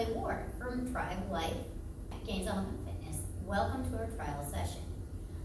Kelly Ward from Tribe Life Gains Health and Fitness. Welcome to our trial session.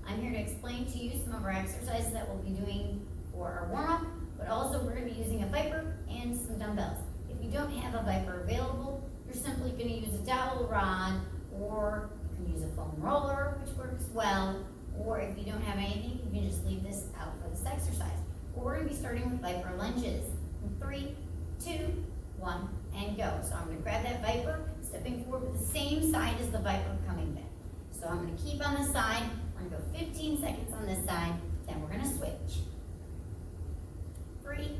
I'm here to explain to you some of our exercises that we'll be doing for our warm-up, but also we're going to be using a Viper and some dumbbells. If you don't have a Viper available, you're simply going to use a dowel rod, or you can use a foam roller, which works well, or if you don't have anything, you can just leave this out for this exercise. But we're going to be starting with Viper lunges. In 3, 2, 1, and go. So I'm going to grab that Viper, stepping forward with the same side as the Viper coming back. So I'm going to keep on the side. We're going to go 15 seconds on this side, then we're going to switch. 3,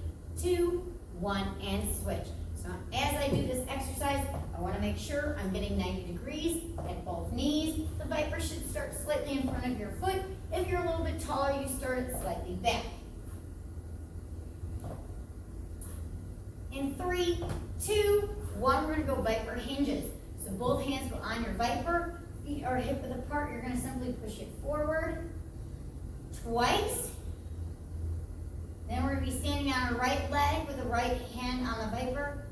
2, 1, and switch. So as I do this exercise, I want to make sure I'm getting 90 degrees at both knees. The Viper should start slightly in front of your foot. If you're a little bit taller, you start it slightly back. In 3, 2, 1, we're going to go Viper hinges. So both hands go on your Viper, feet are hip width apart. You're going to simply push it forward twice. Then we're going to be standing on our right leg with the right hand on the Viper.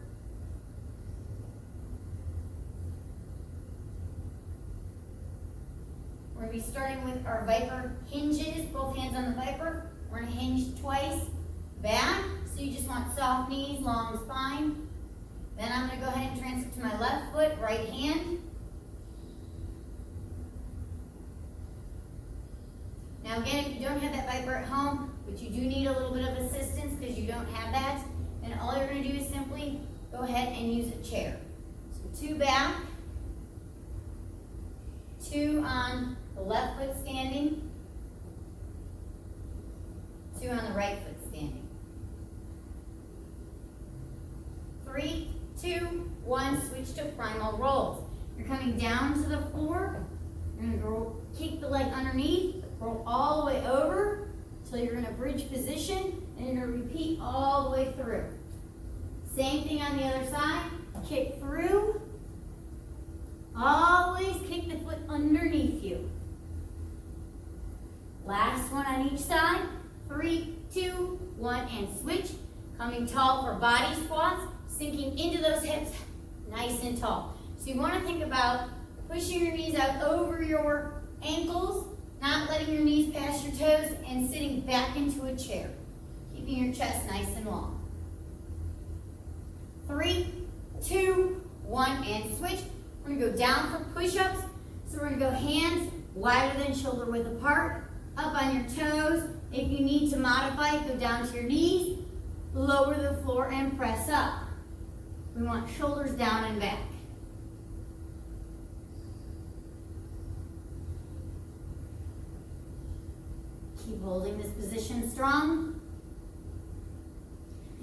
We're going to be starting with our Viper hinges, both hands on the Viper. We're going to hinge twice, back. So you just want soft knees, long spine. Then I'm going to go ahead and transfer to my left foot, right hand. Now again, if you don't have that Viper at home, but you do need a little bit of assistance because you don't have that, then all you're going to do is simply go ahead and use a chair. So 2 back, 2 on the left foot standing, 2 on the right foot standing. 3, 2, 1, switch to primal rolls. You're coming down to the floor. You're going to go kick the leg underneath, roll all the way over until you're in a bridge position, and you're going to repeat all the way through. Same thing on the other side. Kick through. Always kick the foot underneath you. Last one on each side. 3, 2, 1, and switch. Coming tall for body squats. Sinking into those hips, nice and tall. So you want to think about pushing your knees out over your ankles, not letting your knees pass your toes, and sitting back into a chair. Keeping your chest nice and long. 3, 2, 1, and switch. We're going to go down for push-ups. So we're going to go hands wider than shoulder width apart, up on your toes. If you need to modify it, go down to your knees, lower the floor, and press up. We want shoulders down and back. Keep holding this position strong.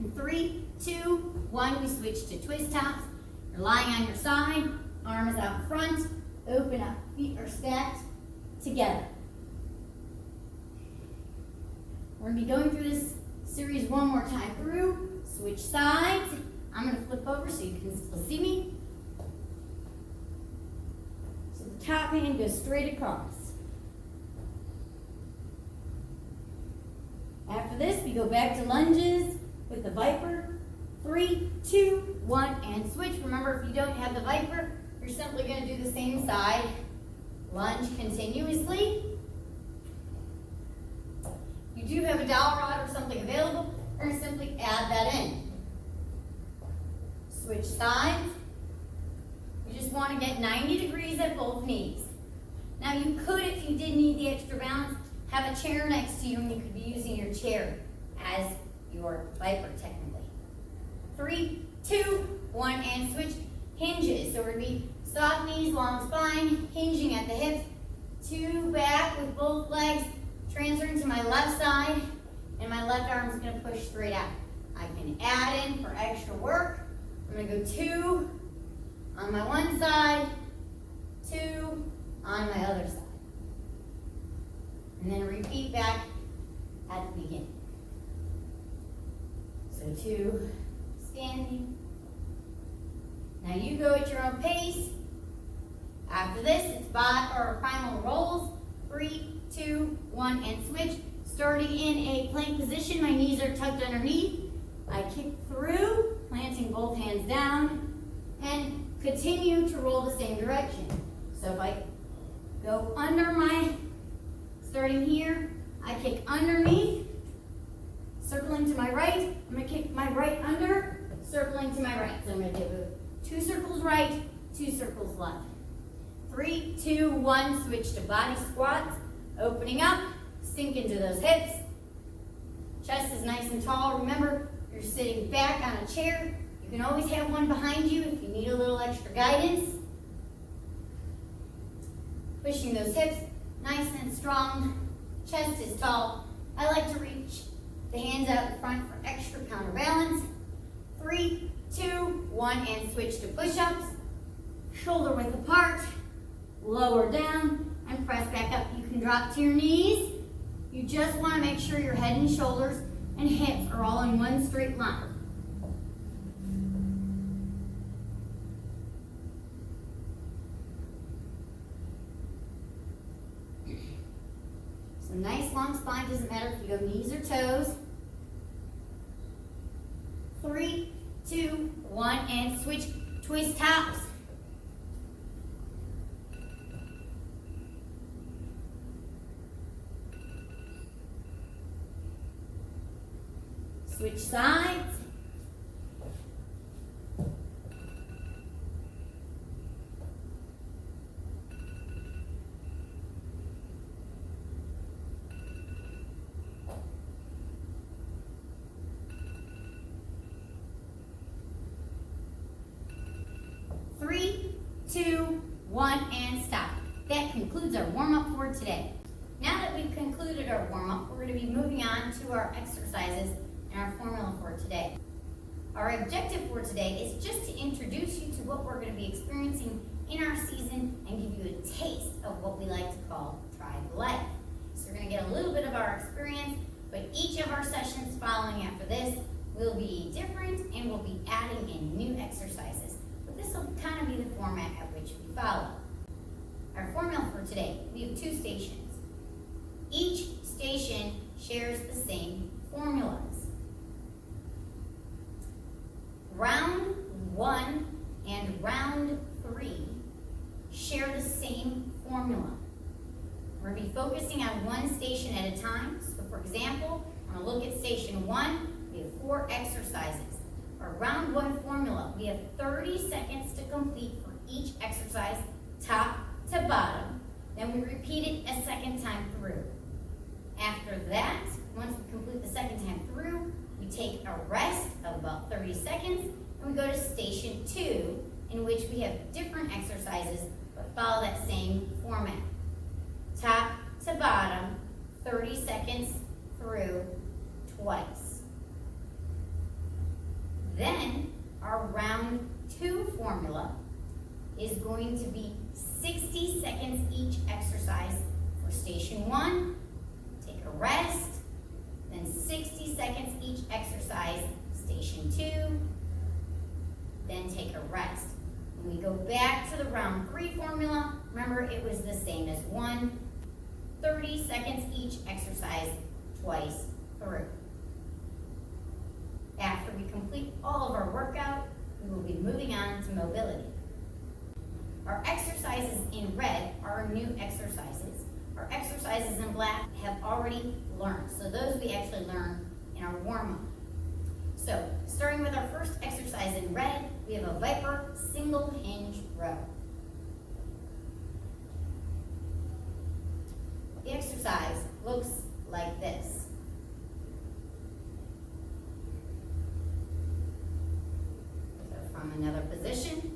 In 3, 2, 1, we switch to twist tops. You're lying on your side, arms out front, open up, feet are stacked together. We're going to be going through this series one more time through. Switch sides. I'm going to flip over so you can still see me. So the top hand goes straight across. After this, we go back to lunges with the Viper. 3, 2, 1, and switch. Remember, if you don't have the Viper, you're simply going to do the same side. Lunge continuously. If you do have a dowel rod or something available, you're going to simply add that in. Switch sides. You just want to get 90 degrees at both knees. Now you could, if you did need the extra balance, have a chair next to you and you could be using your chair as your Viper technically. 3, 2, 1, and switch. Hinges. So we're going to be soft knees, long spine, hinging at the hips. 2 back with both legs, transferring to my left side, and my left arm is going to push straight out. I can add in for extra work. I'm going to go 2 on my one side, 2 on my other side. And then repeat back at the beginning. So 2 standing. Now you go at your own pace. After this, it's primal rolls. 3, 2, 1, and switch. Starting in a plank position, my knees are tucked underneath. I kick through, planting both hands down, and continue to roll the same direction. So if I go under starting here, I kick underneath, circling to my right. I'm going to kick my right under, circling to my right. So I'm going to do 2 circles right, 2 circles left. 3, 2, 1, switch to body squats. Opening up, sink into those hips. Chest is nice and tall. Remember, you're sitting back on a chair. You can always have one behind you if you need a little extra guidance. Pushing those hips nice and strong. Chest is tall. I like to reach the hands out in front for extra counterbalance. 3, 2, 1, and switch to push-ups. Shoulder width apart. Lower down and press back up. You can drop to your knees. You just want to make sure your head and shoulders and hips are all in one straight line. So nice long spine, doesn't matter if you go knees or toes. 3, 2, 1, and switch, twist tops. Switch sides. Three, 2, 1, and stop. That concludes our warm-up for today. Now that we've concluded our warm-up, we're going to be moving on to our exercises and our formula for today. Our objective for today is just to introduce you to what we're going to be experiencing in our season and give you a taste of what we like to call Tribe Life. So you're going to get a little bit of our experience, but each of our sessions following after this will be different and we'll be adding in new exercises. But this will kind of be the format at which we follow. Our formula for today, we have 2 stations. Each station shares the same formulas. Round 1 and round 3 share the same formula. We're going to be focusing on one station at a time. So for example, I'm going to look at station 1. We have 4 exercises. Our round 1 formula, we have 30 seconds to complete for each exercise, top to bottom. Then we repeat it a second time through. After that, once we complete the second time through, we take a rest of about 30 seconds, and we go to station 2, in which we have different exercises, but follow that same format. Top to bottom, 30 seconds through twice. Then, our round 2 formula is going to be 60 seconds each exercise for station 1, take a rest, then 60 seconds each exercise, station 2, then take a rest. When we go back to the round 3 formula, remember it was the same as 1, 30 seconds each exercise, twice through. After we complete all of our workout, we will be moving on to mobility. Our exercises in red are our new exercises. Our exercises in black have already learned. So those we actually learn in our warm-up. So starting with our first exercise in red, we have a Viper single hinge row. The exercise looks like this. So from another position.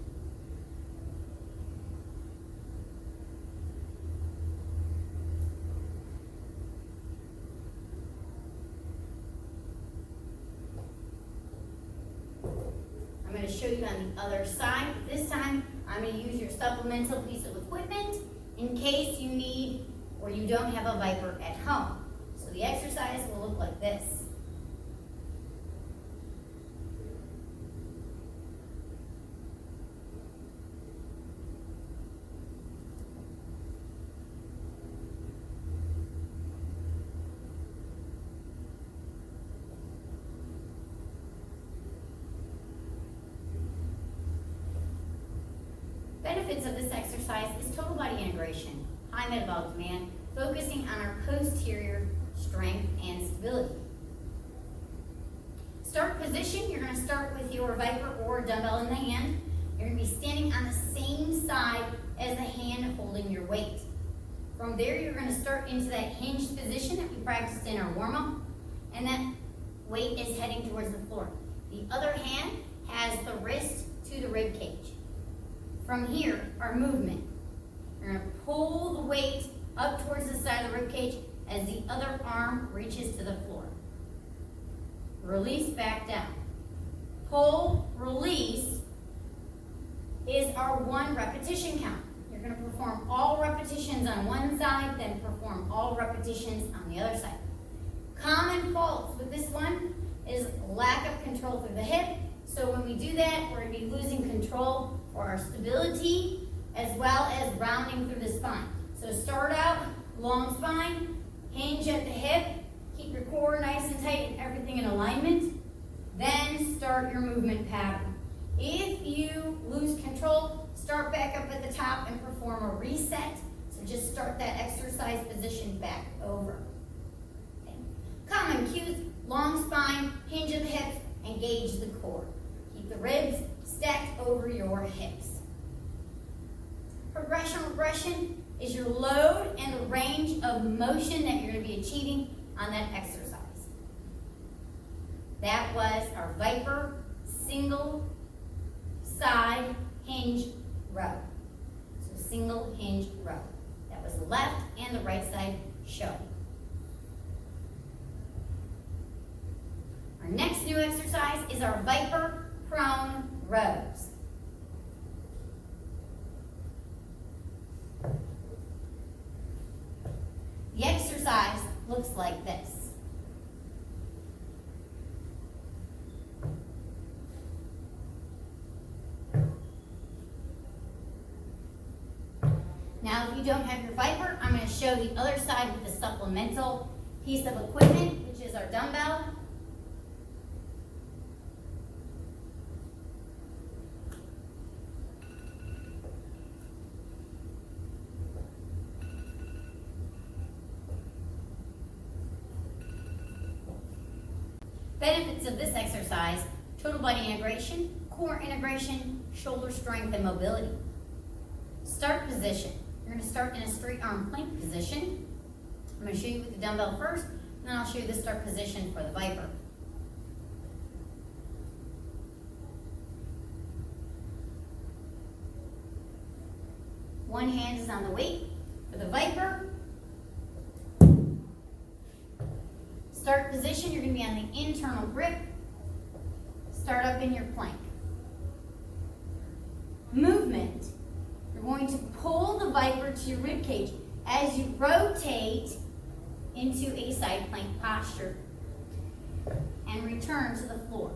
I'm going to show you on the other side. This time, I'm going to use your supplemental piece of equipment in case you need or you don't have a Viper at home. So the exercise will look like this. Benefits of this exercise is total body integration, high metabolic demand, focusing on our posterior strength and stability. Start position, you're going to start with your Viper or dumbbell in the hand. You're going to be standing on the same side as the hand holding your weight. From there, you're going to start into that hinged position that we practiced in our warm-up, and that weight is heading towards the floor. The other hand has the wrist to the rib cage. From here, our movement. You're going to pull the weight up towards the side of the rib cage as the other arm reaches to the floor. Release back down. Pull, release is our 1 repetition count. You're going to perform all repetitions on one side, then perform all repetitions on the other side. Common faults with this one is lack of control through the hip. So when we do that, we're going to be losing control for our stability as well as rounding through the spine. So start out, long spine, hinge at the hip, keep your core nice and tight and everything in alignment. Then start your movement pattern. If you lose control, start back up at the top and perform a reset. So just start that exercise position back over. Okay. Common cues, long spine, hinge of the hips, engage the core. Keep the ribs stacked over your hips. Progression regression is your load and the range of motion that you're going to be achieving on that exercise. That was our Viper single side hinge row. So single hinge row. That was the left and the right side show. Our next new exercise is our Viper prone rows. The exercise looks like this. Now, if you don't have your Viper, I'm going to show the other side with the supplemental piece of equipment, which is our dumbbell. Benefits of this exercise: total body integration, core integration, shoulder strength and mobility. Start position. You're going to start in a straight arm plank position. I'm going to show you with the dumbbell first, and then I'll show you the start position for the Viper. One hand is on the weight. For the Viper, start position, you're going to be on the internal grip. Start up in your plank. Movement. You're going to pull the Viper to your rib cage as you rotate into a side plank posture and return to the floor.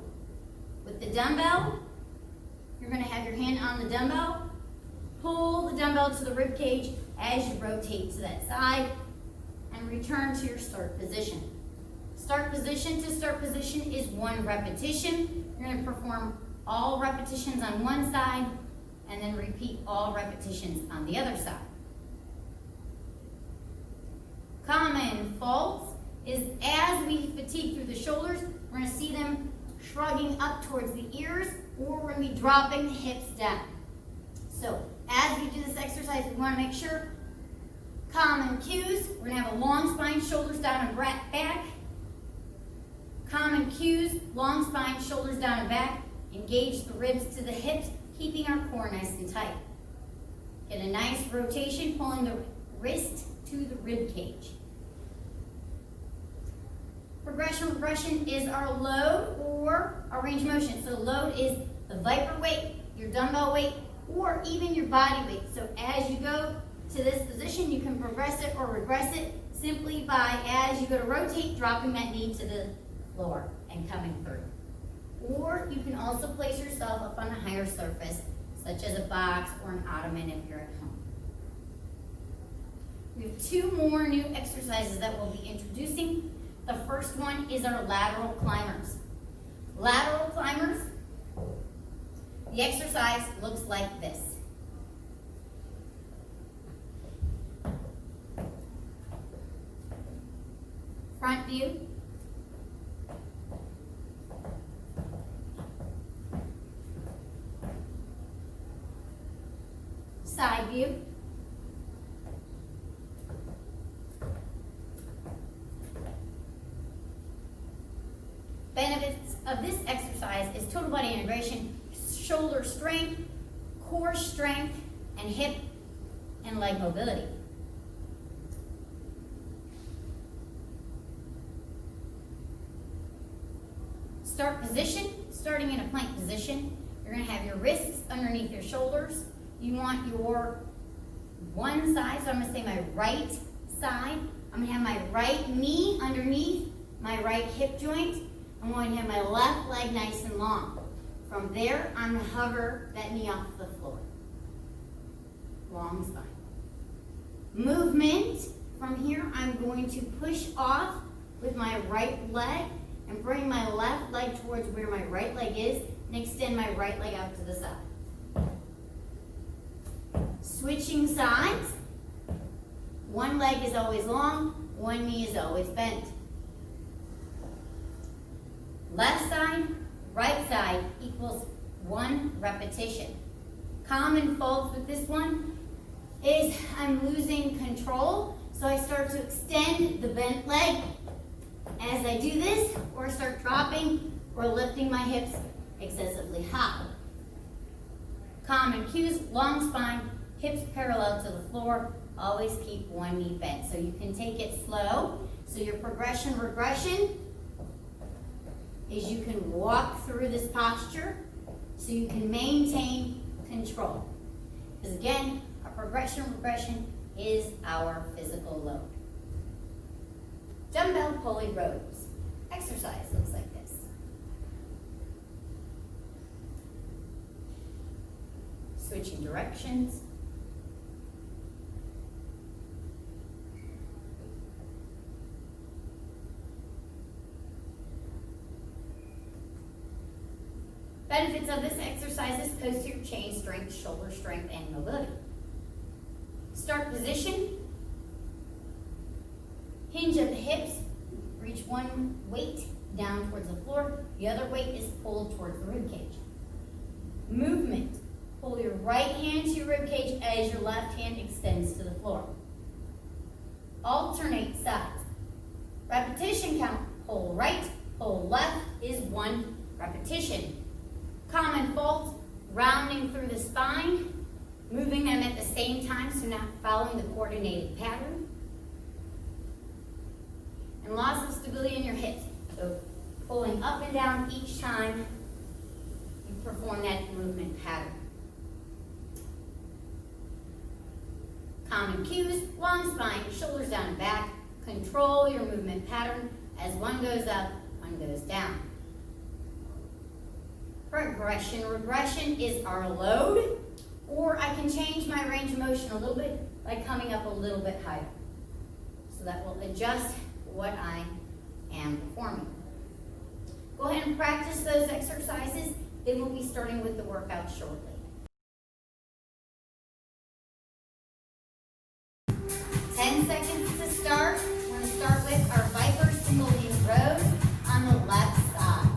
With the dumbbell, you're going to have your hand on the dumbbell. Pull the dumbbell to the rib cage as you rotate to that side and return to your start position. Start position to start position is 1 repetition. You're going to perform all repetitions on one side and then repeat all repetitions on the other side. Common faults is as we fatigue through the shoulders, we're going to see them shrugging up towards the ears, or we're going to be dropping the hips down. So as we do this exercise, we want to make sure common cues. We're going to have a long spine, shoulders down and back. Common cues, long spine, shoulders down and back. Engage the ribs to the hips, keeping our core nice and tight. Get a nice rotation, pulling the wrist to the rib cage. Progression regression is our load or our range of motion. So load is the Viper weight, your dumbbell weight, or even your body weight. So as you go to this position, you can progress it or regress it simply by, as you go to rotate, dropping that knee to the floor and coming through. Or you can also place yourself up on a higher surface, such as a box or an ottoman if you're at home. We have 2 more new exercises that we'll be introducing. The first one is our lateral climbers. Lateral climbers, the exercise looks like this. Front view. Side view. Benefits of this exercise is total body integration, shoulder strength, core strength, and hip and leg mobility. Start position. Starting in a plank position, you're going to have your wrists underneath your shoulders. You want your one side, so I'm going to say my right side. I'm going to have my right knee underneath my right hip joint. I'm going to have my left leg nice and long. From there, I'm going to hover that knee off the floor. Long spine. Movement. From here, I'm going to push off with my right leg and bring my left leg towards where my right leg is and extend my right leg out to the side. Switching sides. One leg is always long, one knee is always bent. Left side, right side equals 1 repetition. Common faults with this one is I'm losing control, so I start to extend the bent leg as I do this, or start dropping or lifting my hips excessively high. Common cues, long spine, hips parallel to the floor, always keep one knee bent. So you can take it slow. So your progression regression is you can walk through this posture so you can maintain control. Because again, our progression regression is our physical load. Dumbbell pulley rows. Exercise looks like this. Switching directions. Benefits of this exercise is posterior chain strength, shoulder strength, and mobility. Start position. Hinge at the hips. Reach one weight down towards the floor. The other weight is pulled towards the rib cage. Movement. Pull your right hand to your rib cage as your left hand extends to the floor. Alternate sides. Repetition count. Pull right, pull left is 1 repetition. Common fault, rounding through the spine, moving them at the same time, so not following the coordinated pattern. And loss of stability in your hips. So pulling up and down each time you perform that movement pattern. Common cues, long spine, shoulders down and back. Control your movement pattern as one goes up, one goes down. Progression regression is our load, or I can change my range of motion a little bit by coming up a little bit higher. So that will adjust what I am performing. Go ahead and practice those exercises. Then we'll be starting with the workout shortly. 10 seconds to start. We're going to start with our Viper single knee rows on the left side.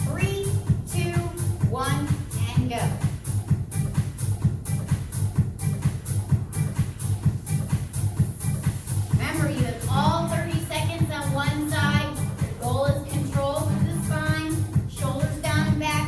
3, 2, 1, and go. Remember, you have all 30 seconds on one side. Your goal is control through the spine, shoulders down and back.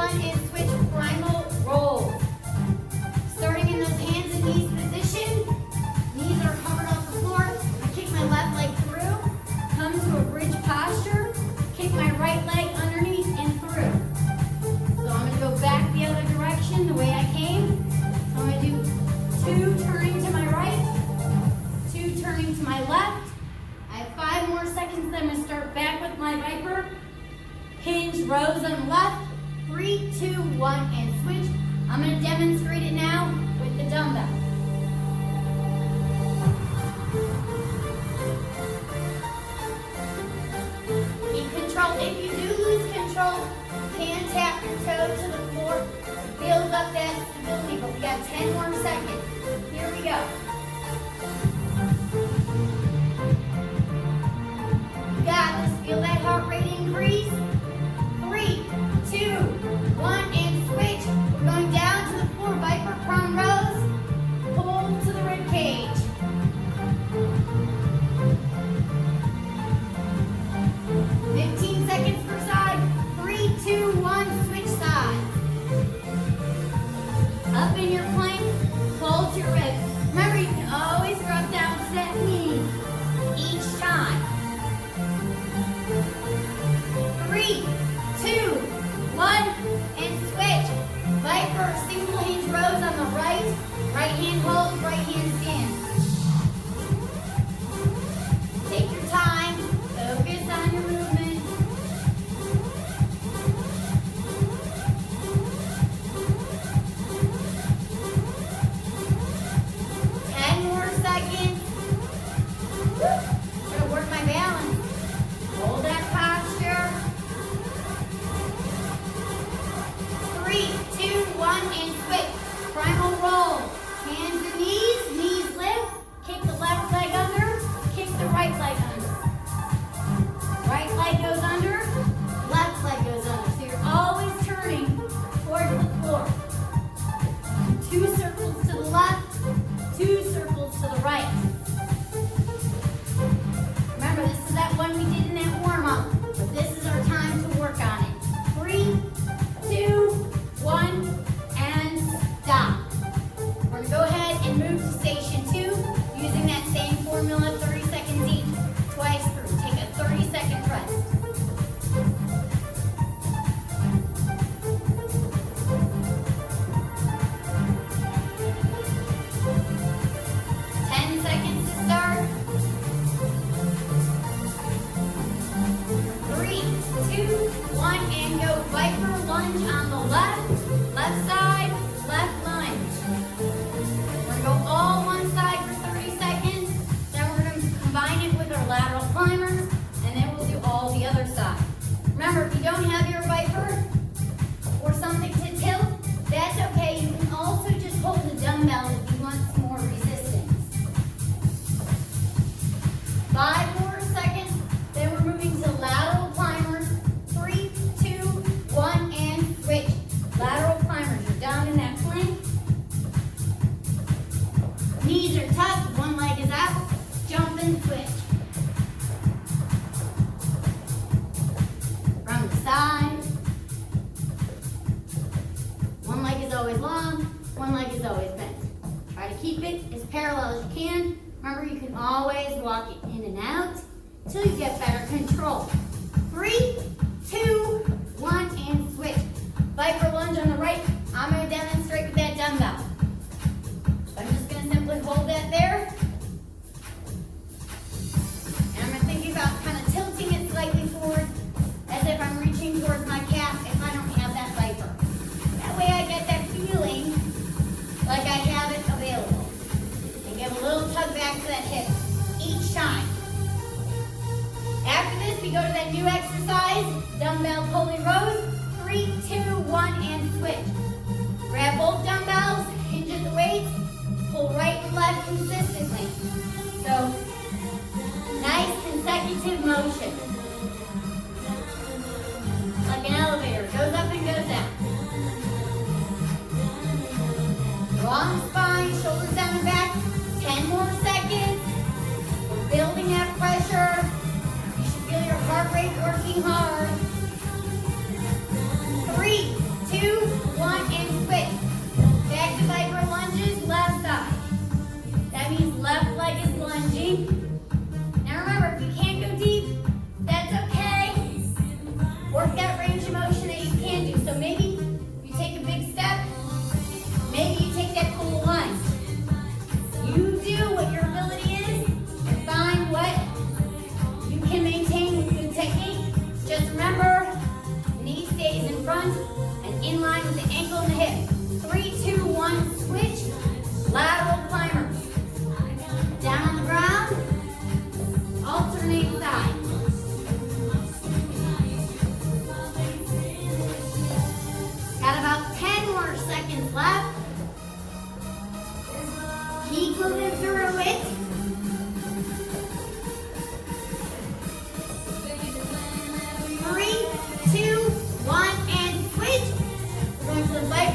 1, and switch primal roll. Starting in those hands and knees position. Knees are covered off the floor. I kick my left leg through. Come to a bridge posture. Kick my right leg underneath and through. So I'm going to go back the other direction the way I came. So I'm going to do 2 turning to my right, 2 turning to my left. I have 5 more seconds, then I'm going to start back with my Viper. Hinge rows on the left. 3, 2, 1, and switch. I'm going to demonstrate it now with the dumbbell. Keep control. If you do lose control, you can tap your toe to the floor to build up that stability, but we got 10 more seconds. Here we go. You got this. Feel that heart rate increase. 3, 2, 1, and switch. We're going down to the floor. Viper prone rows. Pull to the rib cage. 15 seconds per side. 3, 2, 1, switch sides. Up in your plank, pull to your ribs. Remember, you can always drop down to that knee each time. 3, 2, 1, and switch. Viper, single hinge rows on the right. Right hand hold, right hand stand. Take your time. Focus on your movement. 10 more seconds. Gotta work my balance. Hold that posture. 3, 2, 1, and switch. Primal roll. Hands and knees. Knees lift. Kick the left leg under. Kick the right leg under. Right leg goes under. Left leg goes under. So you're always turning towards the floor. 2 circles to the left. 2 circles to the right. Remember, this is that one we did in that warm-up, but this is our time to work on it. 3, 2, 1, and stop. We're going to go ahead and move to station 2 using that same formula, 30 seconds each, twice through. Take a 30-second rest. Remember, if you don't have your Viper or something to tilt, that's okay. You can also just hold the dumbbell if you want some more resistance. 5 more seconds, then we're moving to lateral climbers. 3, 2, 1, and switch. Lateral climbers, you're down in that plank. Knees are tucked, one leg is out. Jump and switch. Side. One leg is always long, one leg is always bent. Try to keep it as parallel as you can. Remember, you can always walk it in and out until you get better control. 3, 2, 1, and switch. Viper lunge on the right. I'm going to demonstrate with that dumbbell. So I'm just going to simply hold that there. And I'm going to think about kind of tilting it slightly forward, as if I'm reaching towards my calf if I don't have that Viper. That way I get that feeling like I have it available. And give a little tug back to that hip each time. After this, we go to that new exercise, dumbbell pulley rows. 3, 2, 1, and switch. Grab both dumbbells, hinge at the weights, pull right and left consistently. So, nice consecutive motion. Like an elevator, goes up and goes down. Long spine, shoulders down and back. 10 more seconds. We're building that pressure. You should feel your heart rate working hard. 3, 2,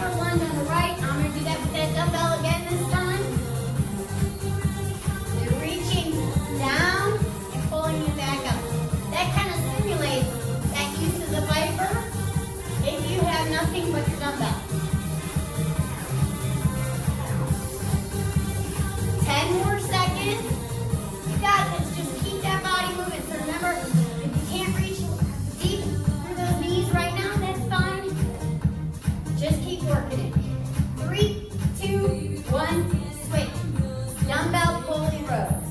Viper lunge on the right. I'm going to do that with that dumbbell again this time. You're reaching down and pulling it back up. That kind of simulates that use of the Viper if you have nothing but your dumbbell. 10 more seconds. You got this. Just keep that body moving. So remember, if you can't reach deep through those knees right now, that's fine. Just keep working it. 3, 2, 1, switch. Dumbbell pulley rows.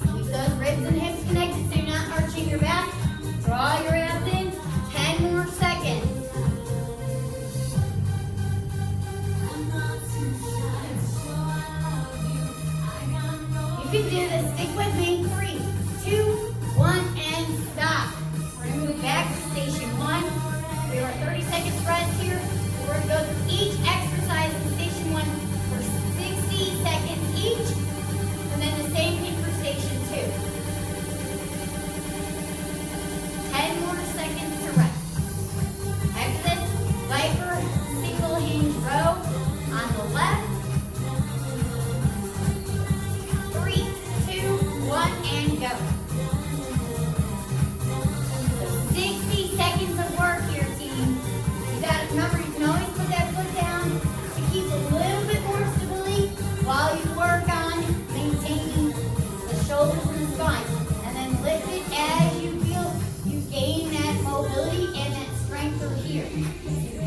Keep those ribs and hips connected so you're not arching your back. Draw your abs in. 10 more seconds. You can do this. Stick with me. 3, 2, 1, and stop. We're going to move back to station 1. We have our 30 seconds rest here. We're going to go through each exercise in station 1 for 60 seconds each. And then the same thing for station 2. 10 more seconds to rest. After this, Viper single hinge row on the left. 3, 2, 1, and go. So 60 seconds of work here, team. You got to remember, you can always put that foot down to keep a little bit more stability while you work on maintaining the shoulders and the spine. And then lift it as you feel you gain that mobility and that strength over here. You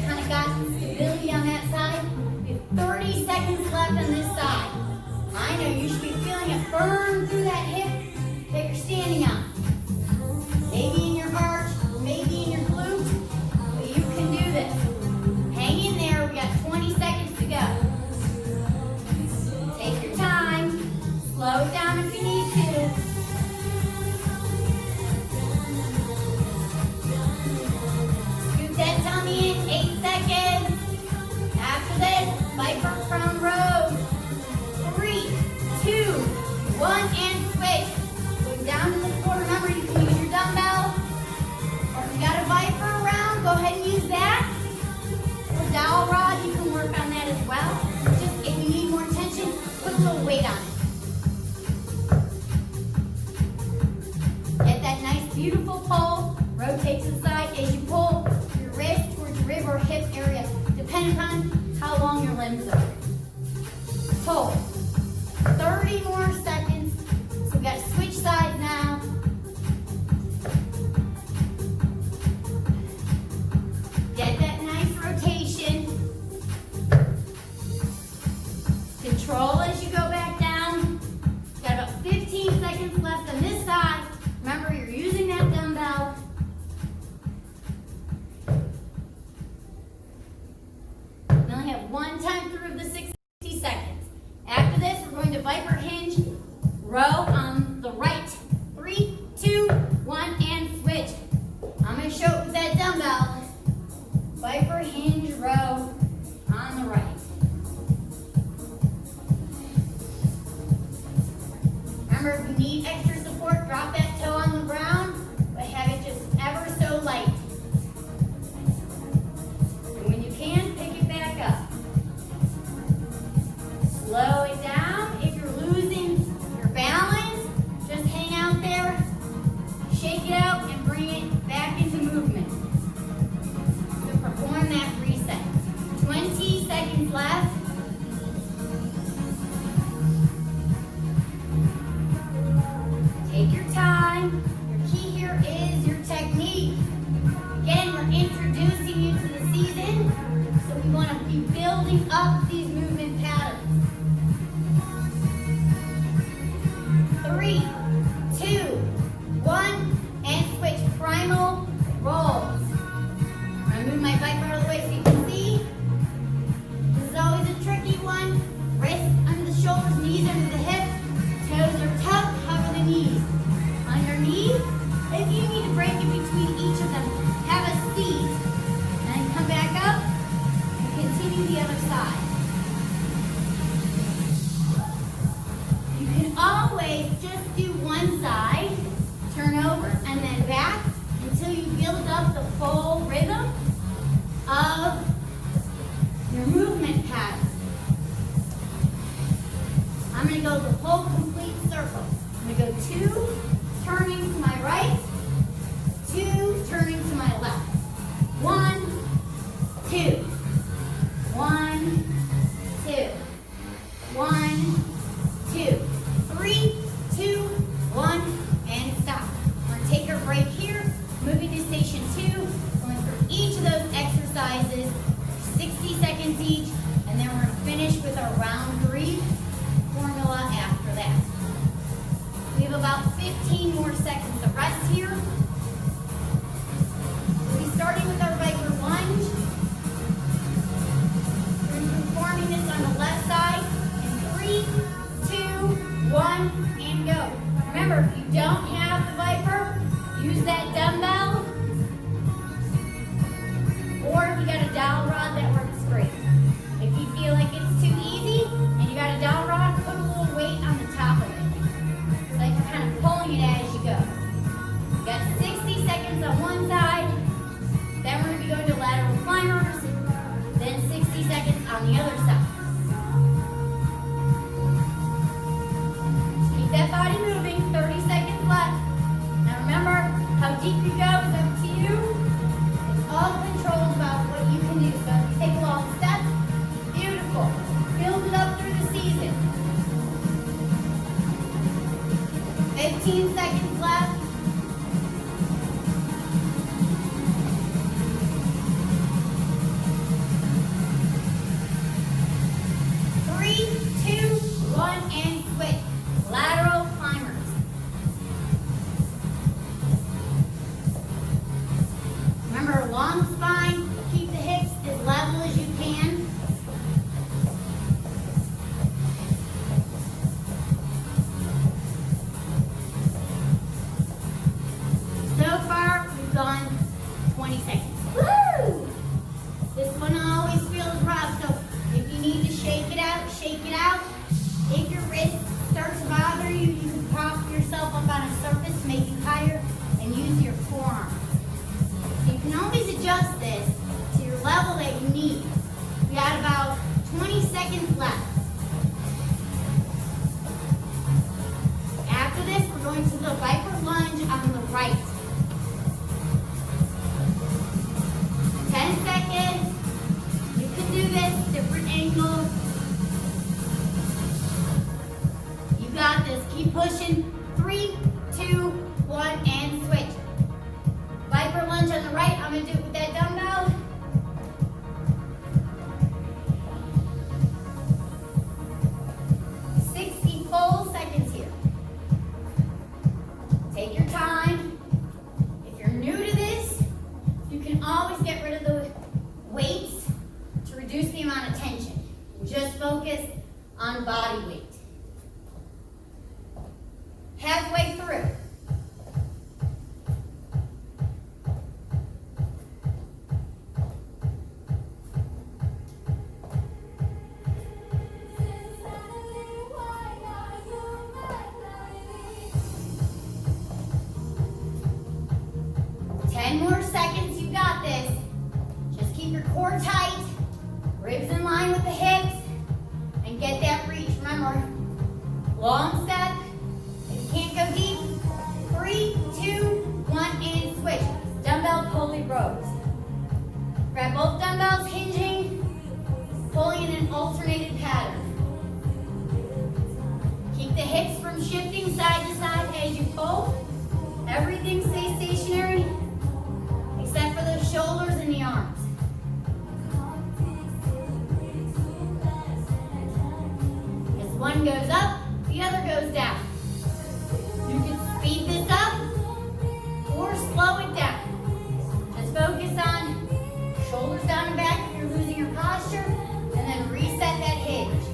kind of got stability on that side. We have 30 seconds left on this side. I know you should be feeling it burn through that hip that you're standing on. Maybe in your arch, maybe in your glute, but you can do this. Hang in there. We got 20 seconds to go. Take your time. Slow it down if you need to. Scoot that tummy in. 8 seconds. After this, Viper prone rows. 3, 2, 1, and switch. Going down to the floor. Remember, you can use your dumbbell. Or if you got a Viper around, go ahead and use that. Or dowel rod, you can work on that as well. Just if you need more tension, put a little weight on it. Get that nice, beautiful pull. Rotate to the side as you pull your wrist towards your rib or hip area, depending upon how long your limbs are. Pull. 30 more seconds. So we got to switch sides now. Get that nice rotation. Control as you go back down. Got about 15 seconds left on this side. Remember, you're using that dumbbell. We only have one time through the 60 seconds. After this, we're going to Viper hinge row on the right. 3, 2, 1, and switch. I'm going to show it with that dumbbell. Viper hinge row on the right. Remember, if you need extra support, drop that toe on the ground, but have it just ever so light. And when you can, pick it back up. Slow it down. If you're losing your balance, just hang out there, shake it out, and bring it back into movement. So perform that reset. 20 seconds left. Take your time. Your key here is your technique. Again, we're introducing you to the season, so we want to be building up these movement patterns. 3, 2, 1, and switch. Primal rolls. I'm going to move my Viper out of the way so you can see. This is always a tricky one. Wrists under the shoulders, knees under the hips. Toes are tucked, hover the knees. Underneath, if you need to break in between each of them, have a seat. And then come back up and continue the other side. of your movement pattern. I'm going to go the whole complete circle. I'm going to go 2, turning to my right, 2, turning to my left. 1, 2. 1, 2. 1, 2. 3, 2, 1, and stop. We're going to take our break here, moving to station 2, going through each of those exercises, 60 seconds each, and then we're going to finish with our round 3 formula after that. We have about 15 more seconds of rest here. We'll be starting with our Viper lunge. We're going to be performing this on the left side in 3, 2, 1, and go. Remember, if you don't have the Viper, use that dumbbell. Or if you got a dowel rod, that works great. If you feel like it's too easy and you got a dowel rod, put a little weight on the top of it. It's like you're kind of pulling it as you go. You got 60 seconds on one side, then we're going to be going to lateral climbers, then 60 seconds on the other side. Keep that body moving, 30 seconds left. Now remember, how deep you go is up to you. It's all controlled about what you can do. So if you take a long step, beautiful. Build it up through the season. 15 seconds left. 3, 2, 1, and switch. Lateral climbers. Remember, long spine, keep the hips as level as you can. So far, we've gone 20 seconds. Woo! This one always feels rough, so if you need to shake it out, shake it out. If your wrist starts to bother you, you can prop yourself up on a surface to make you higher and use your forearm. You can always adjust this to your level that you need. We got about 20 seconds left. After this, we're going to the Viper lunge on the right. 10 seconds. You can do this, different angle. You got this. Keep pushing. 3, 2, 1, and switch. Viper lunge on the right. I'm going to do it with that dumbbell. Full seconds here. Take your time. If you're new to this, you can always get rid of the weights to reduce the amount of tension. Just focus on body weight. Halfway through. More seconds, you got this. Just keep your core tight, ribs in line with the hips, and get that reach. Remember, long step. If you can't go deep, 3, 2, 1, and switch. Dumbbell pulley rows. Grab both dumbbells, hinging, pulling in an alternated pattern. Keep the hips from shifting side to side as you pull. Everything stays stationary, except for the shoulders and the arms. As one goes up, the other goes down. You can speed this up or slow it down. Just focus on shoulders down and back if you're losing your posture, and then reset that hinge.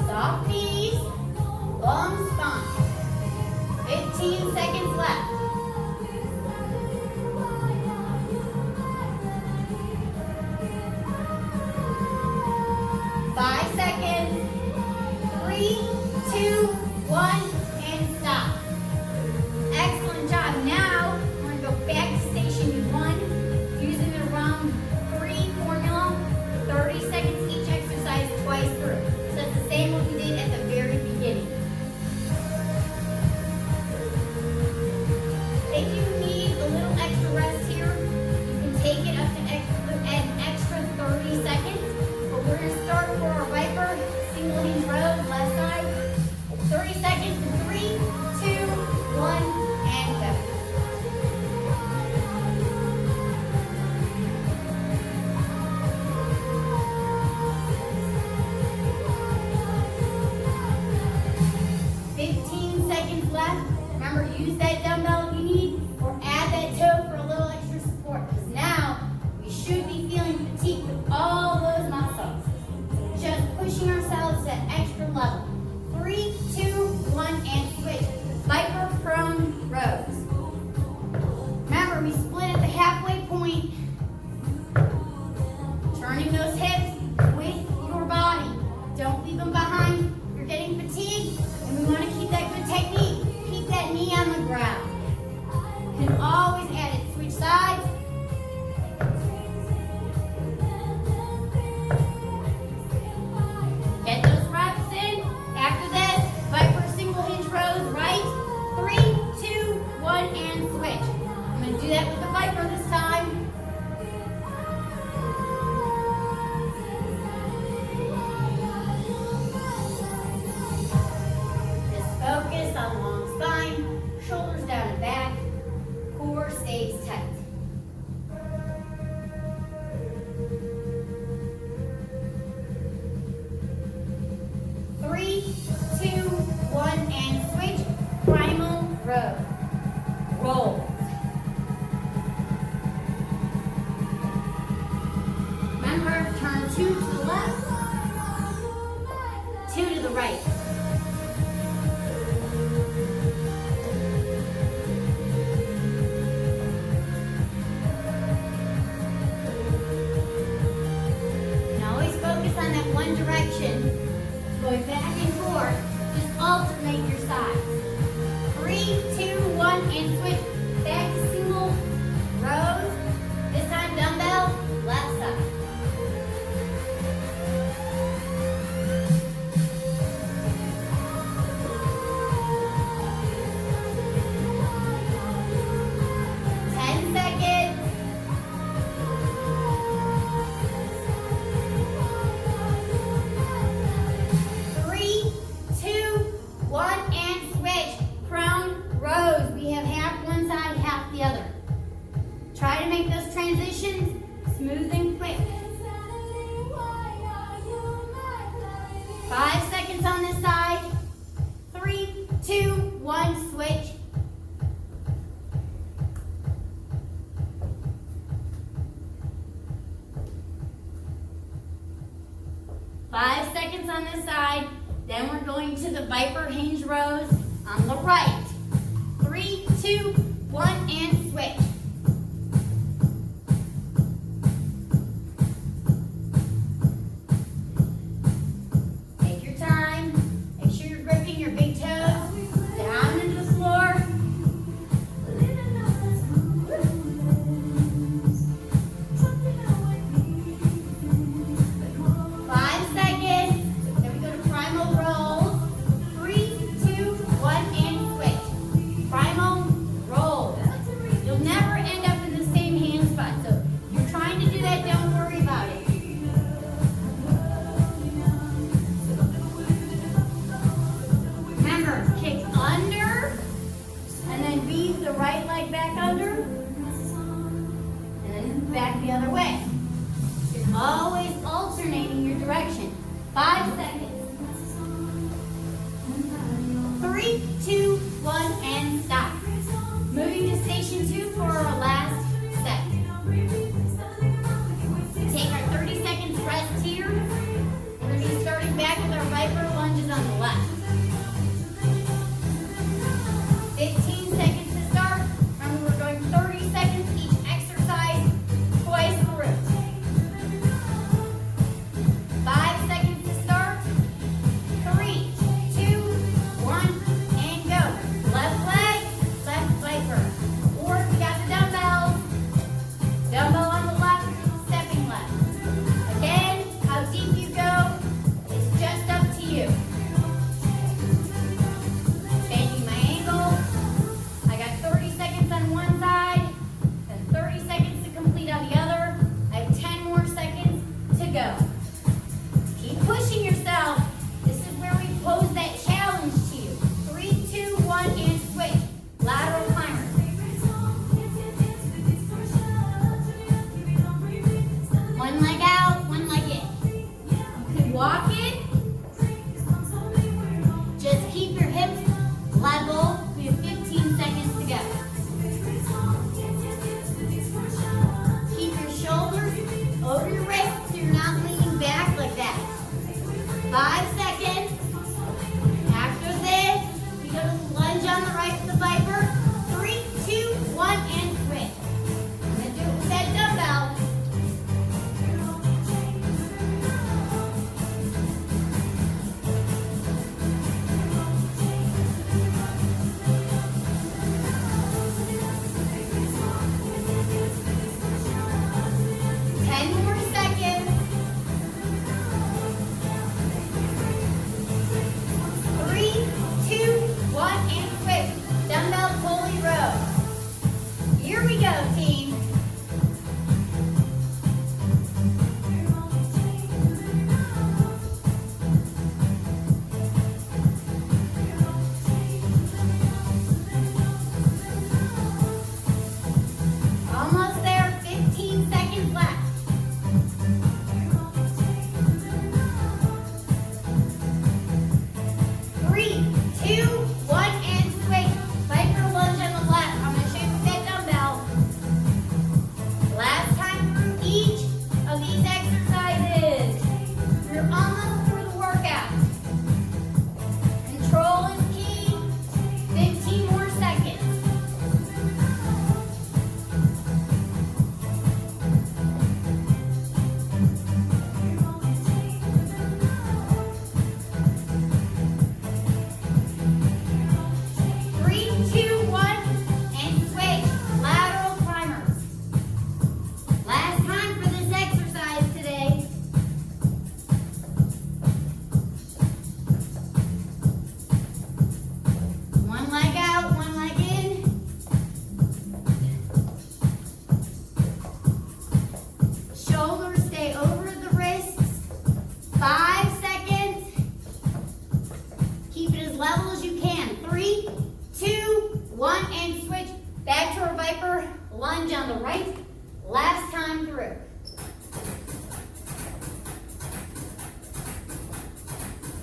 Soft knees, long spine. 15 seconds left. 5 seconds. 3, 2, 1, and stop. Excellent job. Now, we're going to go back to station 1, using the round 3 Remember, use that dumbbell if you need, or add that toe for a little extra support, because now we should be feeling fatigue with all those muscles. Just pushing ourselves to that extra level. 3, 2, 1, and switch. Viper prone rows. Remember, we split at the halfway point. Turning those hips with your body. Don't leave them behind. You're getting fatigued, and we want to keep that good technique. Keep that knee on the ground. You can always add it. Switch sides. Get those reps in. After this, Viper single hinge rows, right? 3, 2, 1, and switch. I'm going to do that with the Viper this time. Just focus on long spine, shoulders down and back, core stays tight. Three, 2, 1, and switch. Primal row. Roll. Remember, turn 2 to the left, 2 to the right. And always focus on that one direction. Going back and forth, just alternate your sides. 3, 2, 1, and switch. Back to single rows. This time dumbbell, left side. Try to make those transitions smooth and quick. 5 seconds on this side. 3, 2, 1, switch. Five seconds on this side. Then we're going to the Viper hinge rows on the right. 3, 2, 1, and switch. Back the other way. You're always alternating your direction. 5 seconds. 3, 2, 1, and stop. Moving to station 2 for our last set. Take our 30 seconds rest here. We're going to be starting back with our Viper lunges on the left. 15 seconds to start. Remember, we're going 30 seconds each exercise. Twice through. 5 seconds to start. lunge on the right. Last time through.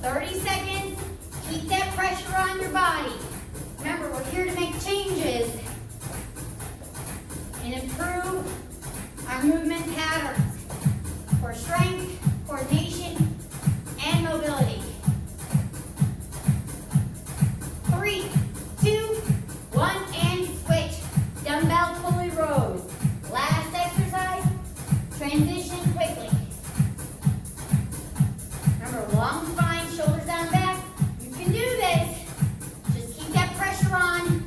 "30 seconds. Keep that pressure on your body. Remember, we're here to make changes and improve our movement patterns for strength, coordination, and mobility. 3, 2, 1, and switch. Dumbbell pulley rows. Last exercise, transition quickly. Remember, long spine, shoulders down back. You can do this. Just keep that pressure on.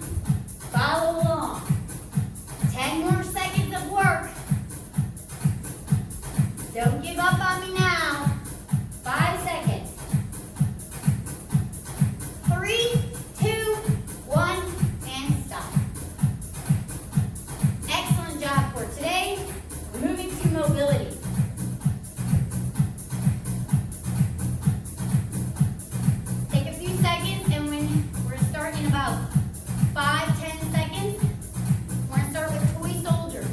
Follow along. 10 more seconds of work. Don't give up on me now. 5 seconds. 3, 2, 1, and stop. Excellent job for today. We're moving to mobility. Take a few seconds, and we're going to start in about 5-10 seconds. We're going to start with toy soldiers.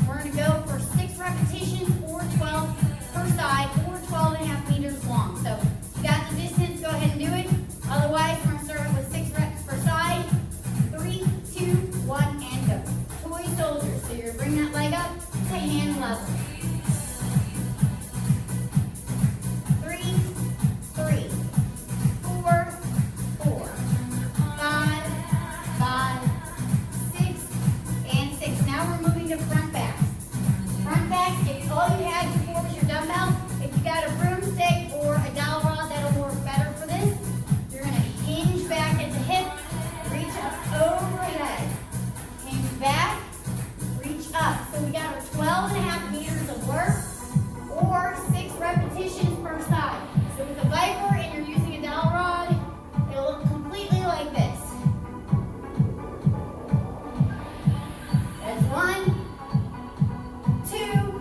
We're going to go for 6 repetitions, or 12 per side, or 12.5 meters long. So if you got the distance, go ahead and do it. Otherwise, we're going to start with 6 reps per side. 3, 2, 1, and go. Toy soldiers. So you're going to bring that leg up to hand level. 3, 3, 4, 4, 5, 5, 6, and 6. Now we're moving to front backs. Front backs, if all you had before was your dumbbell, if you got a broomstick or a dowel rod, that'll work better for this. You're going to hinge back at the hip, reach up overhead. Hinge back, reach up. So we got our 12.5 meters of work, or 6 repetitions per side. So with a Viper and you're using a dowel rod, it'll look completely like this. That's 1, 2,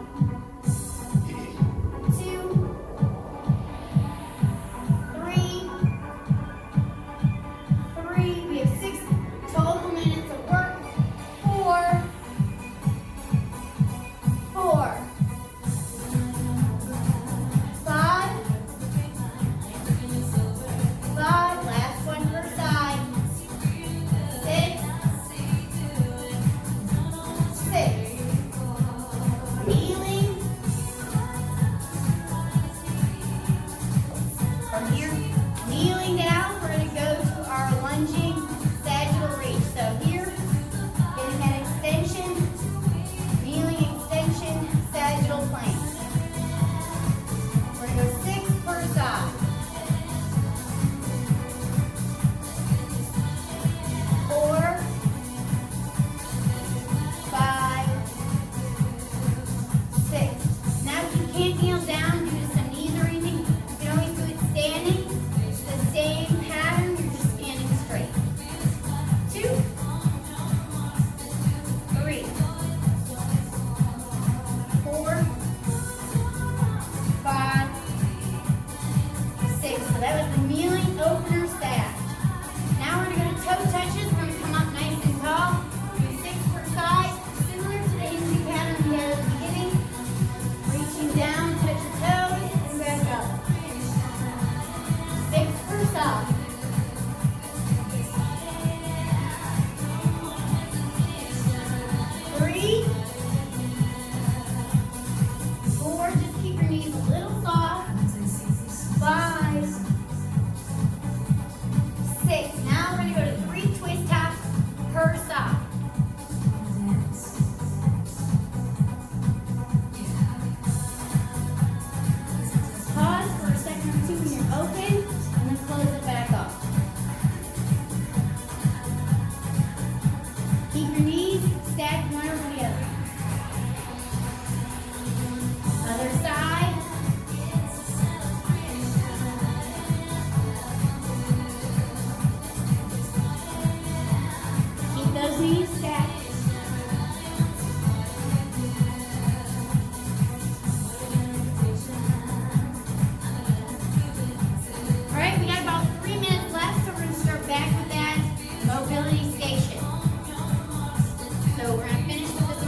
3. We have 6 total minutes of work. 4, 4, 5, 5. Last one per side. 6, 6. Kneeling. From here, kneeling down, we're going to go to our lunging sagittal reach. So here, getting that extension, kneeling extension, sagittal plank. We're going to go 6 per side. 4, 5, 6. Now if you can't kneel down due to some knees or anything, you can always do it standing. It's the same pattern, you're just standing straight. 2, 3, 4, 5, 6. So that was the kneeling opener stack. Now we're going to go to toe touches. We're going to come up nice and tall. Do 6 per side, similar to the hinge pattern we had at the beginning. Reaching down, touch your toes, and back up. 6 per side. 3, 4. Just keep your knees a little soft. 5, 6. Now we're going to go to 3 twist taps per side. Pause for a second or two when you're open, and then close it back up. Keep your knees stacked one over the other. Other side. Keep those knees stacked. All right, we got about 3 minutes left, so we're going to start back with that mobility station. So we're going to finish with this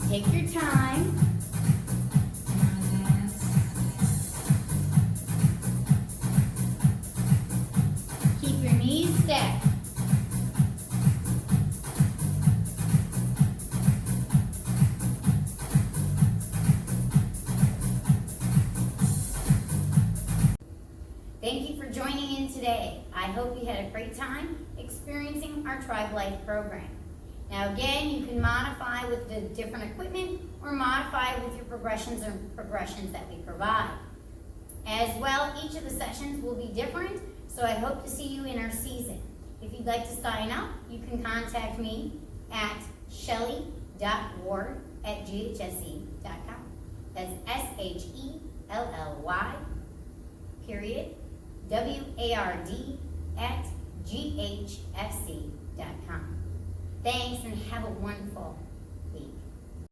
Take your time. Keep your knees stacked. Thank you for joining in today. I hope you had a great time experiencing our Tribe Life program. Now again, you can modify with the different equipment or modify with your progressions that we provide. As well, each of the sessions will be different, so I hope to see you in our season. If you'd like to sign up, you can contact me at shelly.ward@ghse.com. That's SHELLY.WARD@GHSC.com. Thanks and have a wonderful